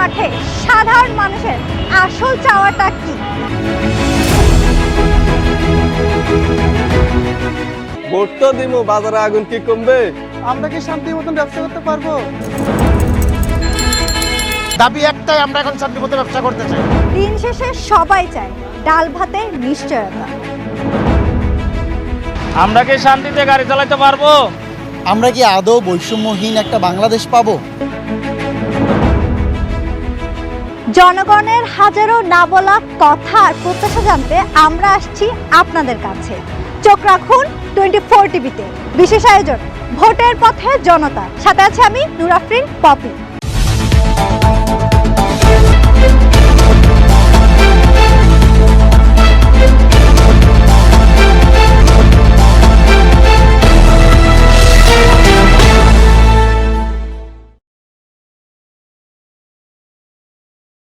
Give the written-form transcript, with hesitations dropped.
মাঠে সাধারণ মানুষের আসল চাওয়াটা কি? ভোট তো দিমু, বাজারে আগুন কি কমবে? আমরা কি শান্তি মতন ব্যবসা করতে পারবো? দাবি একটাই, আমরা এখন শান্তি মতো ব্যবসা করতে চাই। দিন শেষে সবাই চায় ডাল ভাতের নিশ্চয়তা। আমরা কি শান্তিতে গাড়ি চালাতে পারবো? আমরা কি আদৌ বৈষম্যহীন একটা বাংলাদেশ পাবো? জনগণের হাজারো না বলা কথা আর প্রত্যাশা জানতে আমরা আসছি আপনাদের কাছে। চোখ রাখুন 24 টিভিতে। বিশেষ আয়োজন ভোটের পথে জনতা। সাথে আছে আমি নূর আফরিন পপি।